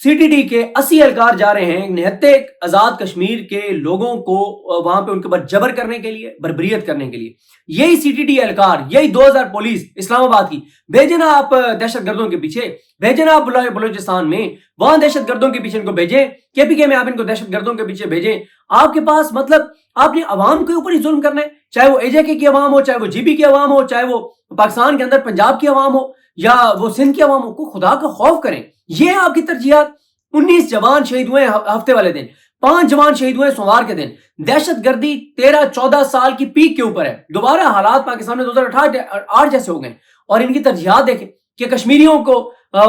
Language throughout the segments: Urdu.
CTT کے 80 اہلکار جا رہے ہیں نہتے آزاد کشمیر کے لوگوں کو وہاں پہ ان کے بعد جبر کرنے کے لیے، بربریت کرنے کے لیے. یہی CTT اہلکار، یہی 2000 پولیس اسلام آباد کی بھیجے نا آپ دہشت گردوں کے پیچھے، بھیجے نا آپ بلوچستان میں، وہاں دہشت گردوں کے پیچھے ان کو بھیجیں، KPK میں آپ ان کو دہشت گردوں کے پیچھے بھیجیں. آپ کے پاس مطلب آپ نے عوام کے اوپر ہی ظلم کرنا ہے، چاہے وہ AJK کی عوام ہو، چاہے وہ GB کی عوام ہو، چاہے وہ پاکستان کے اندر پنجاب کی عوام ہو یا وہ سندھ کی عوام کو. خدا کا خوف کریں. یہ آپ کی ترجیحات. 19 جوان شہید ہوئے ہفتے والے دن، 5 جوان شہید ہوئے سوموار کے دن. دہشت گردی 13-14 سال کی پیک کے اوپر ہے. دوبارہ حالات پاکستان میں 2008 جیسے ہو گئے. اور ان کی ترجیحات دیکھیں کہ کشمیریوں کو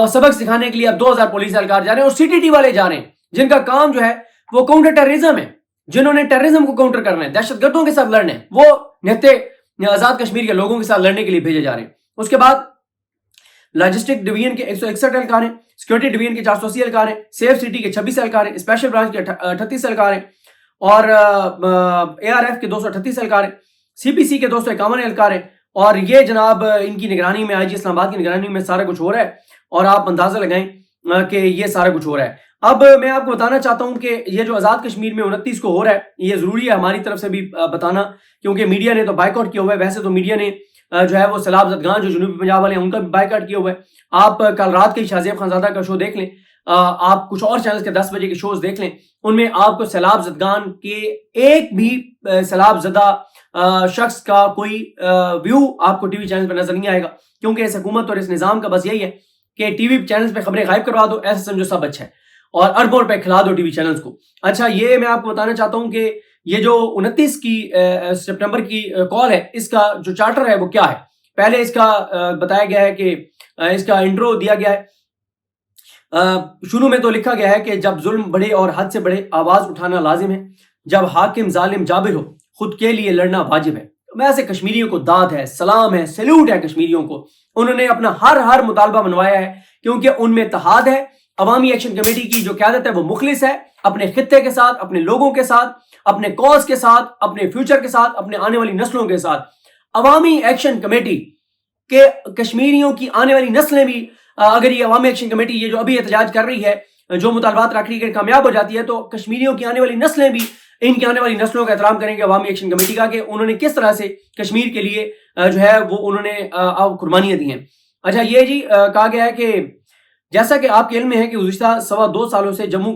سبق سکھانے کے لیے اب 2000 پولیس اہلکار جا رہے ہیں اور CTT والے جا رہے ہیں جن کا کام جو ہے وہ کاؤنٹر ٹیررزم ہے، جنہوں نے ٹیررزم کو کاؤنٹر کرنا ہے، دہشت گردوں کے ساتھ لڑنا ہے، وہ نہتے آزاد کشمیر کے لوگوں کے ساتھ لڑنے کے لیے بھیجے جا رہے ہیں. اس کے بعد لاجسٹک ڈویژن کے 161 اہلکار ہیں، سیکورٹی ڈویژن کے 480 اہلکار ہیں، سیف سٹی کے 26 اہلکار ہیں، اسپیشل برانچ کے 38 اہلکار ہیں اور ARF کے 238 اہلکار ہیں، CPC کے 251 اہلکار ہیں. اور یہ جناب ان کی نگرانی میں IG اسلام آباد کی نگرانی میں سارا کچھ ہو رہا ہے اور آپ اندازہ لگائیں کہ یہ سارا کچھ ہو رہا ہے. اب میں آپ کو بتانا چاہتا ہوں کہ یہ جو آزاد کشمیر میں 29 کو ہو رہا ہے یہ ضروری ہے ہماری طرف سے بھی بتانا، کیونکہ میڈیا نے تو بائیکاٹ کیا ہوا ہے. ویسے تو میڈیا نے جو ہے وہ سیلاب زدگان جو جنوبی پنجاب والے ہیں ان کا بھی بائیکاٹ کیا ہوا ہے. آپ کل رات کے شاہ زیب خانزادہ کا شو دیکھ لیں، آپ کچھ اور چینلز کے 10 بجے کے شوز دیکھ لیں، ان میں آپ کو سیلاب زدگان کے ایک بھی سیلاب زدہ شخص کا کوئی ویو آپ کو ٹی وی چینل پہ نظر نہیں آئے گا. کیونکہ اس حکومت اور اس نظام کا بس یہی ہے کہ ٹی وی چینلز پہ خبریں غائب کروا دو، ایسے سمجھو سب اچھا ہے اور اربوں روپے کھلا دو ٹی وی چینلز کو. اچھا یہ میں آپ کو بتانا چاہتا ہوں کہ یہ جو 29 کی سپٹمبر کی کال ہے، اس کا جو چارٹر ہے وہ کیا ہے. پہلے اس کا بتایا گیا ہے کہ اس کا انٹرو دیا گیا ہے. شروع میں تو لکھا گیا ہے کہ جب ظلم بڑھے اور حد سے بڑھے آواز اٹھانا لازم ہے، جب حاکم ظالم جابر ہو خود کے لیے لڑنا واجب ہے. ویسے کشمیریوں کو داد ہے، سلام ہے، سیلوٹ ہے کشمیریوں کو. انہوں نے اپنا ہر مطالبہ منوایا ہے کیونکہ ان میں اتحاد ہے. عوامی ایکشن کمیٹی کی جو قیادت ہے وہ مخلص ہے، اپنے خطے کے ساتھ، اپنے لوگوں کے ساتھ، اپنے کاز کے ساتھ، اپنے فیوچر کے ساتھ، اپنے آنے والی نسلوں کے ساتھ. عوامی ایکشن کمیٹی کہ کشمیریوں کی آنے والی نسلیں بھی اگر یہ عوامی ایکشن کمیٹی یہ جو ابھی احتجاج کر رہی ہے، جو مطالبات رکھ رہی ہے، کامیاب ہو جاتی ہے تو کشمیریوں کی آنے والی نسلیں بھی ان کی آنے والی نسلوں کا احترام کریں گے عوامی ایکشن کمیٹی کا کہ انہوں نے کس طرح سے کشمیر کے لیے جو ہے وہ انہوں نے قربانیاں دی ہیں. اچھا یہ جی کہا گیا ہے کہ جیسا کہ آپ کے علم میں ہے کہ گزشتہ 2.25 سالوں سے جموں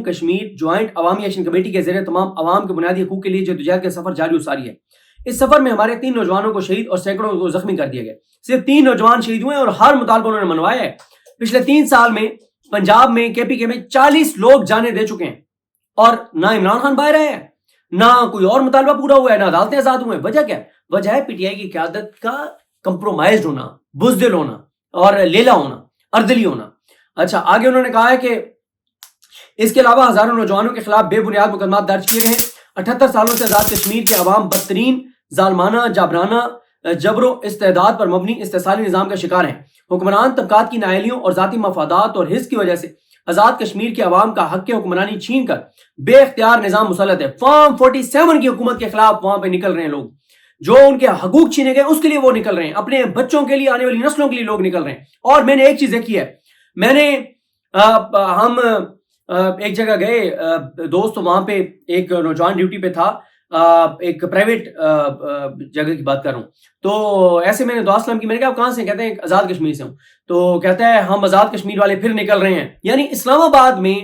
کشمیر جوائنٹ عوامی ایکشن کمیٹی کے زیر تمام عوام کے بنیادی حقوق کے لیے جدوجہد کا سفر جاری و ساری ہے. اس سفر میں ہمارے 3 نوجوانوں کو شہید اور سینکڑوں کو زخمی کر دیا گیا. صرف 3 نوجوان شہید ہوئے اور ہر مطالبہ انہوں نے منوایا ہے. پچھلے 3 سال میں پنجاب میں KPK میں 40 لوگ جانے دے چکے ہیں اور نہ عمران خان باہر آئے ہیں، نہ کوئی اور مطالبہ پورا ہوا ہے، نہ عدالتیں آزاد ہوئے ہیں. وجہ کیا ہے؟ وجہ ہے PTI کی قیادت کا کمپرومائزڈ ہونا، بزدل ہونا اور لیلا ہونا، اردلی ہونا. اچھا آگے انہوں نے کہا ہے کہ اس کے علاوہ ہزاروں نوجوانوں کے خلاف بے بنیاد مقدمات درج کیے گئے ہیں. 78 سالوں سے آزاد کشمیر کے عوام بدترین ظالمانہ جابرانہ جبر و استعداد پر مبنی استحصالی نظام کا شکار ہیں. حکمران طبقات کی نااہلیوں اور ذاتی مفادات اور حرص کی وجہ سے آزاد کشمیر کے عوام کا حق حکمرانی چھین کر بے اختیار نظام مسلط ہے. فارم 47 کی حکومت کے خلاف وہاں پہ نکل رہے ہیں لوگ، جو ان کے حقوق چھینے گئے اس کے لیے وہ نکل رہے ہیں، اپنے بچوں کے لیے، آنے والی نسلوں کے لیے لوگ نکل رہے ہیں. اور میں نے ایک چیز دیکھی ہے، ہم ایک جگہ گئے دوست، وہاں پہ ایک نوجوان ڈیوٹی پہ تھا، ایک پرائیویٹ جگہ کی بات کر رہا ہوں. تو ایسے میں نے دعا سلام کی، میں نے کہا آپ کہاں سے؟ کہتے ہیں آزاد کشمیر سے ہوں. تو کہتا ہے ہم آزاد کشمیر والے پھر نکل رہے ہیں. یعنی اسلام آباد میں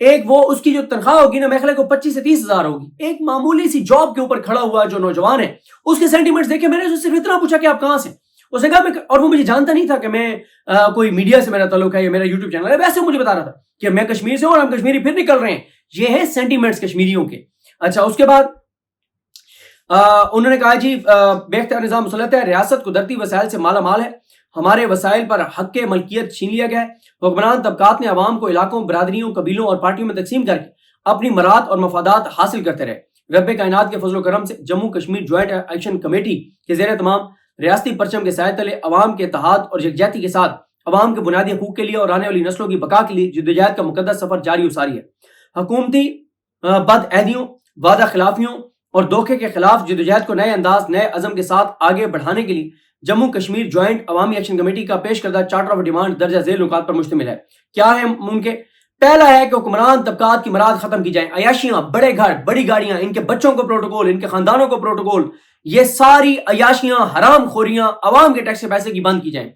ایک وہ اس کی جو تنخواہ ہوگی نا، میں خیال کو 25 سے 30 ہزار ہوگی. ایک معمولی سی جاب کے اوپر کھڑا ہوا جو نوجوان ہے، اس کے سینٹیمنٹس دیکھے. میں نے صرف اتنا پوچھا کہ آپ کہاں سے؟ اس نے کہا اور وہ مجھے جانتا نہیں تھا کہ میں کوئی میڈیا سے میرا تعلق ہے یا میرا یوٹیوب چینل ہے، ویسے مجھے بتا رہا تھا کہ میں کشمیر سے ہوں اور ہم کشمیری پھر نکل رہے ہیں. یہ ہے سینٹیمنٹس کشمیریوں کے. اچھا اس کے بعد انہوں نے کہا جی بے اختیار نظام مسلط ہے، ریاست قدرتی وسائل سے مالا مال ہے، ہمارے وسائل پر حق ملکیت چھین لیا گیا ہے. حکمران طبقات نے عوام کو علاقوں، برادریوں، قبیلوں اور پارٹیوں میں تقسیم کر کے اپنی مراد اور مفادات حاصل کرتے رہے. رب کائنات کے فضل و کرم سے Jammu Kashmir joint action committee کے زیر تمام ریاستی پرچم کے سائے تلے عوام کے اتحاد اور یکجہتی کے ساتھ عوام کے بنیادی حقوق کے لیے اور آنے والی نسلوں کی بقا کے لیے جدوجہد کا مقدس سفر جاری و ساری ہے. حکومتی بد عہدیوں، وعدہ خلافیوں اور دھوکے کے خلاف جدوجہد کو نئے انداز، نئے عزم کے ساتھ آگے بڑھانے کے لیے جموں کشمیر جوائنٹ عوامی ایکشن کمیٹی کا پیش کردہ چارٹر آف ڈیمانڈ درجہ ذیل نکات پر مشتمل ہے۔ کیا ہے ان کے؟ پہلا ہے کہ حکمران طبقات کی مراد ختم کی جائیں، عیاشیاں، بڑے گھر، بڑی گاڑیاں، ان کے بچوں کو پروٹوکول، ان کے خاندانوں کو پروٹوکول، یہ ساری عیاشیاں، حرام خوریاں عوام کے ٹیکس کے پیسے کی بند کی جائیں۔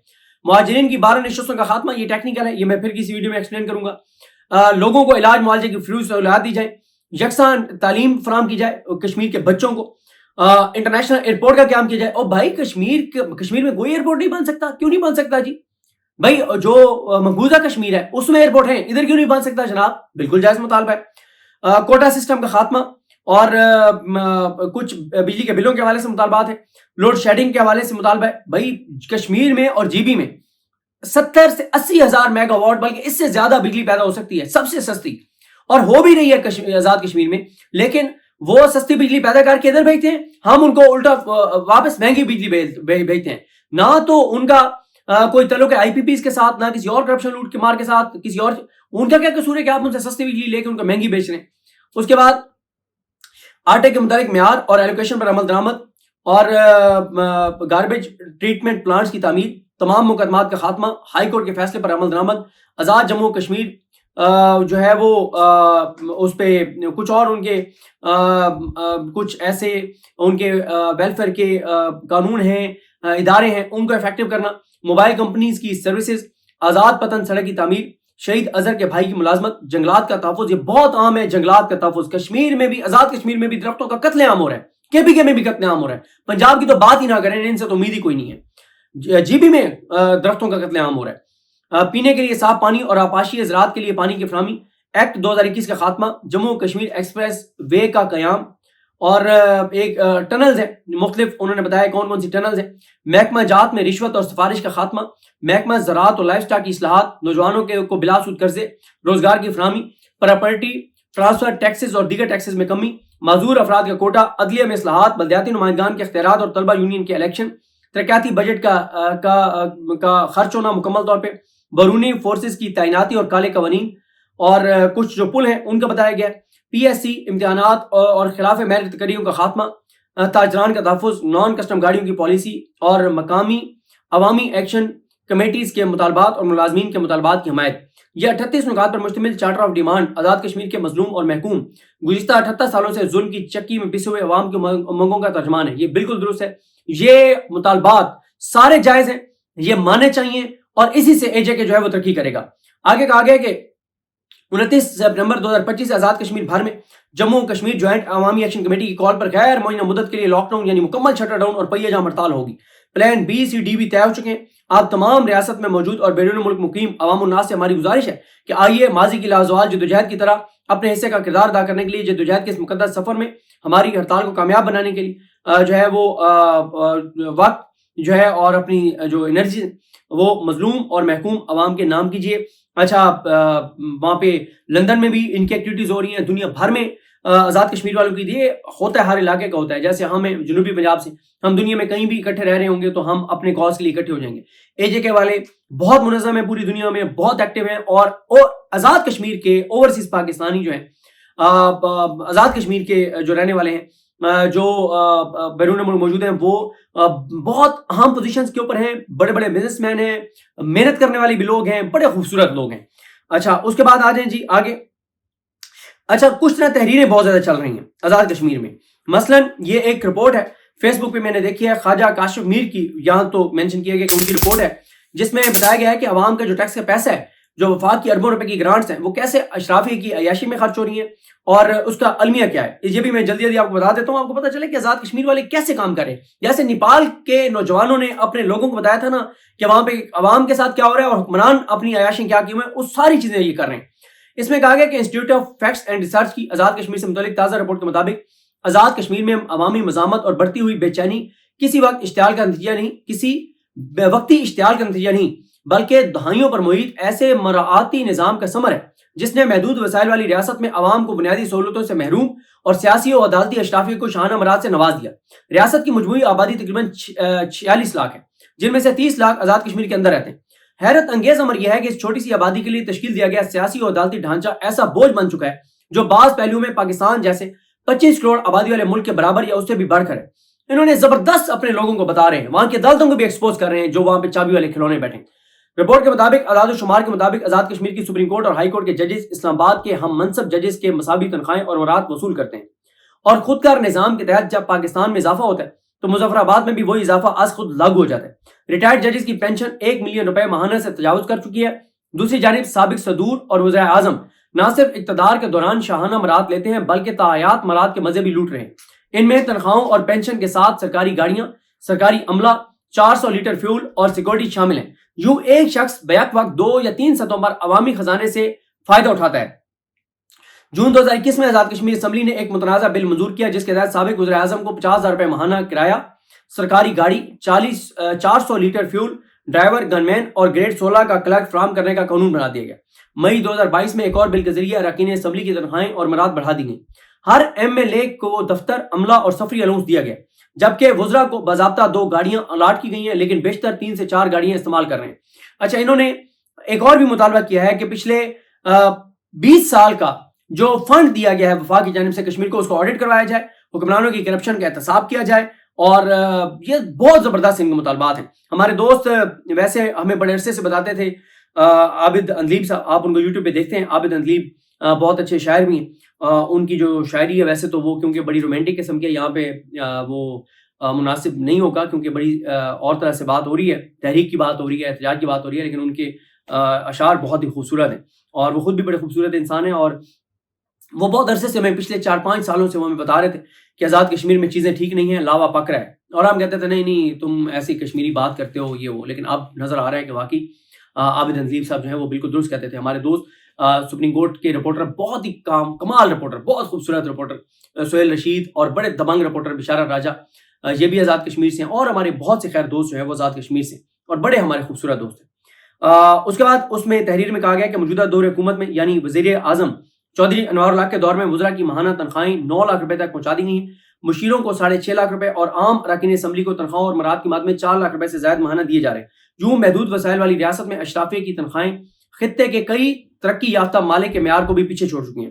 مہاجرین کی 12 نشستوں کا خاتمہ، یہ ٹیکنیکل ہے، یہ میں پھر کسی ویڈیو میں ایکسپلین کروں گا۔ لوگوں کو علاج معالجے کی فری سہولیات دی جائیں، یکساں تعلیم فراہم کی جائے کشمیر کے بچوں کو، انٹرنیشنل ایئرپورٹ کا قیام کیا جائے۔ اور بھائی کشمیر میں کوئی ایئرپورٹ نہیں بن سکتا؟ کیوں نہیں بن سکتا جی؟ بھائی جو مقبوضہ کشمیر ہے اس میں ایئرپورٹ ہے، ادھر کیوں نہیں بن سکتا جناب؟ بالکل جائز مطالبہ ہے۔ کوٹا سسٹم کا خاتمہ اور کچھ بجلی کے بلوں کے حوالے سے مطالبات ہیں، لوڈ شیڈنگ کے حوالے سے مطالبہ ہے۔ بھائی کشمیر میں اور جی بی میں 70 سے 80 ہزار میگا واٹ بلکہ اس سے زیادہ بجلی پیدا ہو سکتی ہے، سب سے سستی، اور ہو بھی رہی ہے آزاد کشمیر میں، لیکن وہ سستی بجلی پیدا کر کے ادھر بھیجتے ہیں، ہم ان کو الٹا واپس مہنگی بجلی بھیجتے ہیں۔ نہ تو ان کا کوئی تعلق ہے آئی پی پیز کے ساتھ، نہ کسی اور کرپشن لوٹ کے مار کے ساتھ، کسی اور ان کا کیا قصور ہے کہ آپ ان سے سستی بجلی لے کے ان کو مہنگی بیچ رہے ہیں۔ اس کے بعد آٹے کے مطابق معیار اور ایلوکیشن پر عمل درآمد اور گاربیج ٹریٹمنٹ پلانٹس کی تعمیر، تمام مقدمات کا خاتمہ، ہائی کورٹ کے فیصلے پر عمل درآمد، آزاد جموں کشمیر جو ہے وہ اس پہ کچھ اور ان کے کچھ ایسے ان کے ویلفیئر کے قانون ہیں، ادارے ہیں، ان کو افیکٹو کرنا، موبائل کمپنیز کی سروسز، آزاد پتن سڑک کی تعمیر، شہید اظہر کے بھائی کی ملازمت، جنگلات کا تحفظ، یہ بہت عام ہے جنگلات کا تحفظ۔ کشمیر میں بھی، آزاد کشمیر میں بھی درختوں کا قتل عام ہو رہا ہے، کے پی کے میں بھی قتل عام ہو رہا ہے، پنجاب کی تو بات ہی نہ کریں، ان سے تو امید ہی کوئی نہیں ہے۔ جی بی میں درختوں کا قتل عام ہو رہا ہے۔ پینے کے لیے صاف پانی اور آبپاشی زراعت کے لیے پانی کی فراہمی ایکٹ 2021 کا خاتمہ، جموں کشمیر ایکسپریس وے کا قیام، اور ایک ٹنلز ہیں مختلف، انہوں نے بتایا کون کون سی ٹنلز ہیں۔ محکمہ جات میں رشوت اور سفارش کا خاتمہ، محکمہ زراعت اور لائف سٹاک کی اصلاحات، نوجوانوں کو بلا سود قرضے، روزگار کی فراہمی، پراپرٹی ٹرانسفر ٹیکسز اور دیگر ٹیکسز میں کمی، معذور افراد کا کوٹا، عدلیہ میں اصلاحات، بلدیاتی نمائندگان کے اختیارات اور طلبہ یونین کے الیکشن، ترقیاتی بجٹ کا خرچ ہونا مکمل طور پہ، بیرونی فورسز کی تعیناتی اور کالے قوانین، اور کچھ جو پل ہیں ان کا بتایا گیا ہے۔ پی ایس سی امتحانات اور خلاف میرٹ تقرریوں کا خاتمہ، تاجران کا تحفظ، نان کسٹم گاڑیوں کی پالیسی، اور مقامی عوامی ایکشن کمیٹیز کے مطالبات اور ملازمین کے مطالبات کی حمایت۔ یہ 38 نکات پر مشتمل charter of demand Azad Kashmir کے مظلوم اور محکوم گزشتہ 78 سالوں سے ظلم کی چکی میں پسے ہوئے عوام کی منگوں کا ترجمان ہے۔ یہ بالکل درست ہے، یہ مطالبات سارے جائز ہیں، یہ مانے چاہیے، اور اسی سے اے جے کے جو ہے وہ ترقی کرے گا۔ آگے کہا گیا کہ 29 سپٹمبر 2025 سے آزاد کشمیر بھر میں جموں کشمیر جوائنٹ عوامی ایکشن کمیٹی کی کال پر غیر معینہ مدت کے لیے لاک ڈاؤن یعنی مکمل شٹر ڈاؤن اور پہیہ جام ہڑتال ہوگی۔ پلان بی سی ڈی بھی طے ہو چکے ہیں۔ آپ تمام ریاست میں موجود اور بیرون ملک مقیم عوام الناس سے ہماری گزارش ہے کہ آئیے ماضی کی لازوال جدوجہد کی طرح اپنے حصے کا کردار ادا کرنے کے لیے جدوجہد کے اس مقدس سفر میں ہماری ہڑتال کو کامیاب بنانے کے لیے جو ہے وہ وقت جو ہے اور اپنی جو انرجی وہ مظلوم اور محکوم عوام کے نام کیجیے۔ اچھا، وہاں پہ لندن میں بھی ان کی ایکٹیویٹیز ہو رہی ہیں، دنیا بھر میں آزاد کشمیر والوں کی، یہ ہوتا ہے ہر علاقے کا ہوتا ہے۔ جیسے ہمیں جنوبی پنجاب سے ہم دنیا میں کہیں بھی اکٹھے رہ رہے ہوں گے تو ہم اپنے کاز کے لیے اکٹھے ہو جائیں گے۔ اے جے کے والے بہت منظم ہیں، پوری دنیا میں بہت ایکٹیو ہیں، اور آزاد کشمیر کے اوورسیز پاکستانی جو ہیں، آزاد کشمیر کے جو رہنے والے ہیں، جو بیرون ملک موجود ہیں، وہ بہت اہم پوزیشنز کے اوپر ہیں، بڑے بڑے بزنس مین ہیں، محنت کرنے والے بھی لوگ ہیں، بڑے خوبصورت لوگ ہیں۔ اچھا، اس کے بعد آ جائیں جی آگے۔ اچھا، کچھ طرح تحریریں بہت زیادہ چل رہی ہیں آزاد کشمیر میں۔ مثلا یہ ایک رپورٹ ہے فیس بک پہ میں نے دیکھی ہے، خواجہ کاشف میر کی، یہاں تو مینشن کیا گیا کہ ان کی رپورٹ ہے جس میں بتایا گیا ہے کہ عوام کا جو ٹیکس کا پیسہ ہے، جو وفاق کی اربوں روپے کی گرانٹس ہیں، وہ کیسے اشرافی کی عیاشی میں خرچ ہو رہی ہیں، اور اس کا المیہ کیا ہے۔ یہ بھی میں جلدی جلدی آپ کو بتا دیتا ہوں، آپ کو پتہ چلے کہ آزاد کشمیر والے کیسے کام کریں۔ جیسے نیپال کے نوجوانوں نے اپنے لوگوں کو بتایا تھا نا کہ وہاں پہ عوام کے ساتھ کیا ہو رہا ہے اور حکمران اپنی عیاشی کیا کی ہوئے ہیں، وہ ساری چیزیں یہ کر رہے ہیں۔ اس میں کہا گیا کہ institute of facts and research کی آزاد کشمیر سے متعلق تازہ رپورٹ کے مطابق آزاد کشمیر میں عوامی مزاحمت اور بڑھتی ہوئی بے چینی کسی وقت اشتعال کا نتیجہ نہیں، کسی وقتی اشتعال کا نتیجہ نہیں، بلکہ دہائیوں پر محیط ایسے مراعاتی نظام کا ثمر ہے جس نے محدود وسائل والی ریاست میں عوام کو بنیادی سہولتوں سے محروم اور سیاسی و عدالتی اشرافی کو شاہانہ مراد سے نواز دیا۔ ریاست کی مجموعی آبادی تقریباً 46 لاکھ ہے، جن میں سے 30 لاکھ آزاد کشمیر کے اندر رہتے ہیں۔ حیرت انگیز امر یہ ہے کہ اس چھوٹی سی آبادی کے لیے تشکیل دیا گیا سیاسی و عدالتی ڈھانچہ ایسا بوجھ بن چکا ہے جو بعض پہلوؤں میں پاکستان جیسے 25 کروڑ آبادی والے ملک کے برابر یا اس سے بھی بڑھ کر ہے۔ انہوں نے زبردست اپنے لوگوں کو بتا رہے ہیں، وہاں کی عدالتوں کو بھی ایکسپوز کر رہے ہیں جو وہاں پہ چابی والے کھلونے بیٹھے ہیں۔ رپورٹ کے مطابق اعداد و شمار کے مطابق آزاد کشمیر کی سپریم کورٹ اور ہائی کورٹ کے ججز اسلام آباد کے ہم منصب ججز کے مساوی تنخواہیں اور مراد وصول کرتے ہیں، اور خودکار نظام کے تحت جب پاکستان میں اضافہ ہوتا ہے تو مظفر آباد میں بھی وہی اضافہ از خود لاگو ہو جاتا ہے۔ ریٹائرڈ ججز کی پینشن 1 ملین روپے ماہانہ سے تجاوز کر چکی ہے۔ دوسری جانب سابق صدور اور وزیر اعظم نہ صرف اقتدار کے دوران شاہانہ مراد لیتے ہیں بلکہ تاحیات مراد کے مزے بھی لوٹ رہے ہیں۔ ان میں تنخواہوں اور پینشن کے ساتھ سرکاری گاڑیاں، سرکاری عملہ، 400 لیٹر فیول اور سیکورٹی شامل ہیں۔ یوں ایک شخص بیک وقت 2 یا 3 سطحوں پر عوامی خزانے سے فائدہ اٹھاتا ہے۔ جون 2021 میں آزاد کشمیر اسمبلی نے ایک متنازع بل منظور کیا جس کے تحت سابق وزیر اعظم کو 50,000 روپے ماہانہ کرایہ، سرکاری گاڑی، 400 لیٹر فیول، ڈرائیور، گن مین اور گریڈ 16 کا کلرک فراہم کرنے کا قانون بنا دیا گیا۔ مئی 2022 میں ایک اور بل کے ذریعے اراکین اسمبلی کی تنخواہیں اور مراد بڑھا دی گئیں۔ ہر ایم ایل اے کو دفتر، عملہ اور سفری الاؤنس دیا گیا، جبکہ وزراء کو باضابطہ 2 گاڑیاں الاٹ کی گئی ہیں، لیکن بیشتر 3 سے 4 گاڑیاں استعمال کر رہے ہیں۔ اچھا، انہوں نے ایک اور بھی مطالبہ کیا ہے کہ پچھلے 20 سال کا جو فنڈ دیا گیا ہے وفاق کی جانب سے کشمیر کو، اس کو آڈٹ کروایا جائے، حکمرانوں کی کرپشن کا احتساب کیا جائے، اور یہ بہت زبردست ان کے مطالبات ہیں۔ ہمارے دوست ویسے ہمیں بڑے عرصے سے بتاتے تھے، عابد اندلیب صاحب، آپ ان کو یوٹیوب پہ دیکھتے ہیں، عابد اندلیب بہت اچھے شاعر بھی ہیں۔ ان کی جو شاعری ہے ویسے تو وہ کیونکہ بڑی رومانٹک قسم کی ہے، یہاں پہ وہ مناسب نہیں ہوگا کیونکہ بڑی اور طرح سے بات ہو رہی ہے، تحریک کی بات ہو رہی ہے، احتجاج کی بات ہو رہی ہے، لیکن ان کے اشعار بہت ہی خوبصورت ہیں اور وہ خود بھی بڑے خوبصورت انسان ہیں۔ اور وہ بہت عرصے سے، ہمیں پچھلے 4-5 سالوں سے وہ ہمیں بتا رہے تھے کہ آزاد کشمیر میں چیزیں ٹھیک نہیں ہیں، لاوا پک رہا ہے، اور ہم کہتے تھے نہیں تم ایسی کشمیری بات کرتے ہو یہ وہ، لیکن اب نظر آ رہا ہے کہ واقعی عابد اندلیب صاحب جو ہیں وہ بالکل درست کہتے تھے۔ ہمارے دوست سپریم کورٹ کے رپورٹر، بہت ہی کمال رپورٹر، بہت خوبصورت رپورٹر سہیل رشید، اور بڑے دبنگ رپورٹر بشارت راجہ، یہ بھی آزاد کشمیر سے ہیں، اور ہمارے بہت سے خیر دوست جو ہیں وہ آزاد کشمیر سے اور بڑے ہمارے خوبصورت دوست ہیں۔ اس کے بعد اس میں تحریر میں کہا گیا کہ موجودہ دور حکومت میں یعنی وزیر اعظم چودھری انوار الحق کے دور میں وزراء کی ماہانہ تنخواہیں 9 لاکھ روپے تک پہنچا دی گئی ہیں، مشیروں کو 6.5 لاکھ روپے اور عام اراکین اسمبلی کو تنخواہوں اور مراد کی مد میں 4 لاکھ روپے سے زائد ماہانہ دیے جا رہے ہیں۔ یوں محدود وسائل والی ریاست میں اشرافیہ کی تنخواہیں خطے کے کئی ترقی یافتہ ممالک کے معیار کو بھی پیچھے چھوڑ چکی ہیں۔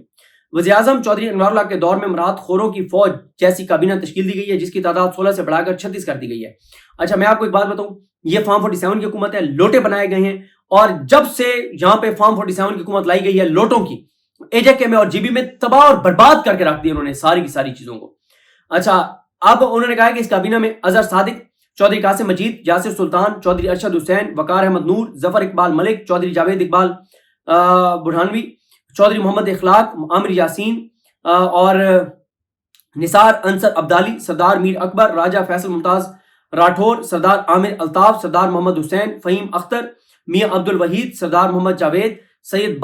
وزیر اعظم چودھری انوار الحق کے دور میں مراد خوروں کی فوج جیسی کابینہ تشکیل دی گئی ہے جس کی تعداد 16 سے بڑھا کر 36 کر دی گئی ہے۔ اچھا، میں آپ کو ایک بات بتاؤں، یہ فارم 47 کی حکومت ہے، لوٹے بنائے گئے ہیں، اور جب سے یہاں پہ فارم 47 کی حکومت لائی گئی ہے، لوٹوں کی AJK میں اور GB میں تباہ اور برباد کر کے رکھ دی انہوں نے ساری کی ساری چیزوں کو۔ اچھا، اب انہوں نے کہا کہ اس کابینہ میں اظہر صادق، چودھری قاسم مجید، یاسر سلطان، چودھری ارشد حسین، وقار احمد نور، ظفر اقبال ملک، چودھری جاوید اقبال برہانوی، چودھری محمد اخلاق، عامر یاسین، اور نثار انصر عبدالی، سردار میر اکبر، راجہ فیصل ممتاز راٹھور، سردار عامر الطاف، سردار محمد حسین، فہیم اختر، میاں عبد الوحید، سردار محمد جاوید، سید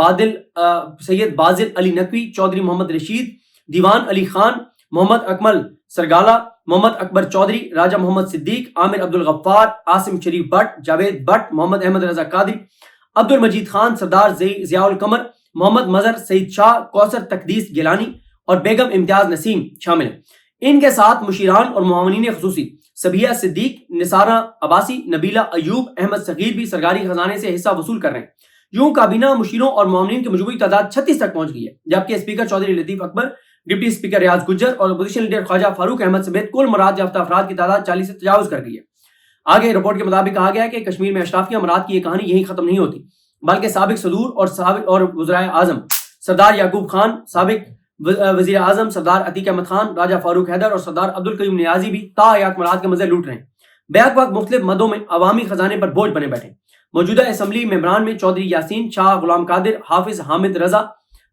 بازل علی نقوی، چودھری محمد رشید، دیوان علی خان، محمد اکمل سرگالہ، محمد اکبر چودھری، راجہ محمد صدیق، عامر عبد الغفار، عاصم شریف بٹ، جاوید بٹ، محمد احمد رضا قادری، عبد المجید خان، سردار ضیاء القمر، محمد مظہر، سعید شاہ، کوثر تقدیس گیلانی اور بیگم امتیاز نسیم شامل ہیں۔ ان کے ساتھ مشیران اور معاونین خصوصی سبیہ صدیق، نثارہ عباسی، نبیلہ ایوب، احمد صغیر بھی سرکاری خزانے سے حصہ وصول کر رہے ہیں۔ یوں کابینہ مشیروں اور معاونین کی مجموعی تعداد 36 تک پہنچ گئی ہے، جبکہ اسپیکر چودھری لطیف اکبر، ڈپٹی اسپیکر ریاض گجر اور اپوزیشن لیڈر خواجہ فاروق احمد سمیت کل مراد یافتہ افراد کی تعداد 40 سے تجاوز کر گئی ہے۔ آگے رپورٹ کے مطابق کہا گیا ہے کہ کشمیر میں اشرافیہ مراد کی یہ کہانی یہیں ختم نہیں ہوتی، بلکہ سابق صدور اور وزرائے اعظم سردار یعقوب خان، سابق وزیر اعظم سردار عتیق احمد خان، راجہ فاروق حیدر اور سردار عبدالقیوم نیازی بھی تاحیات مراد کے مزے لوٹ رہے ہیں، بیک وقت مختلف مدوں میں عوامی خزانے پر بوجھ بنے بیٹھے۔ موجودہ اسمبلی ممبران میں چودھری یاسین، شاہ غلام قادر، حافظ حامد رضا،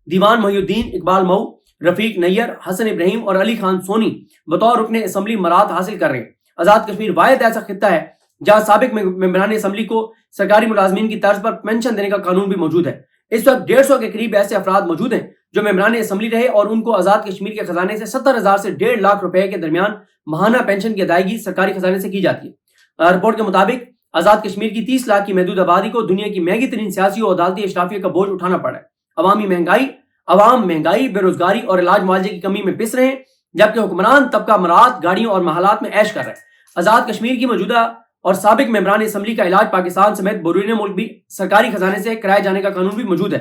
دیوان محی الدین، اقبال مئو، رفیق نیر، حسن ابراہیم اور علی خان سونی بطور رکن اسمبلی مراد حاصل کر رہے ہیں۔ آزاد کشمیر واحد ایسا خطہ ہے جہاں سابق ممبران اسمبلی کو سرکاری ملازمین کی طرز پر پینشن دینے کا قانون بھی موجود ہے۔ اس وقت 150 کے قریب ایسے افراد موجود ہیں جو ممبران اسمبلی رہے اور ان کو آزاد کشمیر کے خزانے سے 70,000 سے 1.5 لاکھ روپے کے درمیان ماہانہ پینشن کی ادائیگی سرکاری خزانے سے کی جاتی ہے۔ رپورٹ کے مطابق آزاد کشمیر کی 30 لاکھ کی محدود آبادی کو دنیا کی مہنگی ترین سیاسی و عدالتی اشرافیہ کا بوجھ اٹھانا پڑا ہے۔ عوام مہنگائی، بے روزگاری اور علاج معالجے کی کمی میں پس رہے ہیں، جبکہ حکمران طبقہ مراد گاڑیوں اور محلات میں عیش کر رہا ہے۔ آزاد کشمیر کی موجودہ اور سابق ممبران اسمبلی کا علاج پاکستان سمیت بیرون ملک بھی سرکاری خزانے سے کرائے جانے کا قانون بھی موجود ہے۔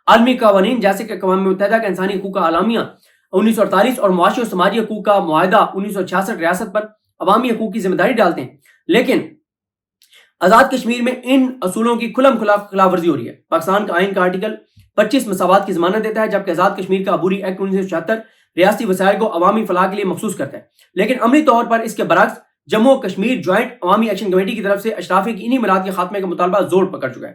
عالمی قوانین جیسے کہ اقوام متحدہ کا انسانی حقوق کا اعلامیہ 1948 اور معاشی و سماجی حقوق کا معاہدہ 1966 ریاست پر عوامی حقوق کی ذمہ داری ڈالتے ہیں، لیکن آزاد کشمیر میں ان اصولوں کی کھلم کھلا خلاف ورزی ہو رہی ہے۔ پاکستان کا آئین کا آرٹیکل 25 مساوات کی ضمانت دیتا ہے، جبکہ آزاد کشمیر کا عبوری ایکٹ 1976 ریاستی وسائل کو عوامی فلاح کے لیے مخصوص کرتا ہے، لیکن عملی طور پر اس کے برعکس جموں و کشمیر جوائنٹ عوامی ایکشن کمیٹی کی طرف سے اشرافیہ کی انہی مراد کے خاتمے کا مطالبہ زور پکڑ چکا ہے۔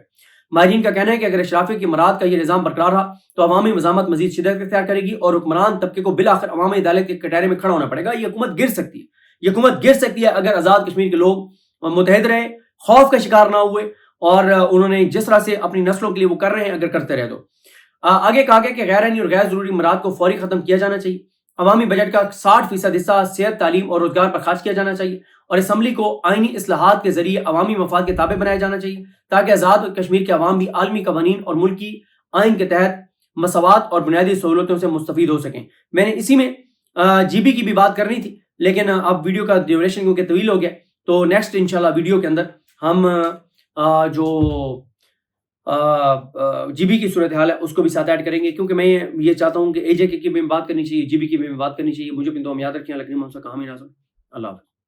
ماہرین کا کہنا ہے کہ اگر اشرافیہ کی مراد کا یہ نظام برقرار رہا تو عوامی مزاحمت مزید شدت اختیار کرے گی اور حکمران طبقے کو بالآخر عوامی عدالت کے کٹہرے میں کھڑا ہونا پڑے گا۔ یہ حکومت گر سکتی ہے اگر آزاد کشمیر کے لوگ متحد رہے، خوف کا شکار نہ ہوئے، اور انہوں نے جس طرح سے اپنی نسلوں کے لیے وہ کر رہے ہیں اگر کرتے رہے تو۔ آگے کہا گیا کہ غیر آئینی اور غیر ضروری امراض کو فوری ختم کیا جانا چاہیے، عوامی بجٹ کا 60% حصہ صحت، تعلیم اور روزگار پر خرچ کیا جانا چاہیے، اور اسمبلی کو آئینی اصلاحات کے ذریعے عوامی مفاد کے تابع بنایا جانا چاہیے تاکہ آزاد کشمیر کے عوام بھی عالمی قوانین اور ملکی آئین کے تحت مساوات اور بنیادی سہولتوں سے مستفید ہو سکیں۔ میں نے اسی میں جی بی کی بھی بات کرنی تھی، لیکن اب ویڈیو کا ڈیوریشن کیونکہ طویل ہو گیا، تو نیکسٹ انشاءاللہ ویڈیو کے اندر ہم جو جی بی کی صورتحال ہے اس کو بھی ساتھ ایڈ کریں گے، کیونکہ میں یہ چاہتا ہوں کہ اے جے کے کی بھی بات کرنی چاہیے، جی بی کی بھی بات کرنی چاہیے۔ مجھے اپنی دعا میں یاد رکھیں، اللہ کریم ہم سے کہاں میں نازل۔ اللہ حافظ۔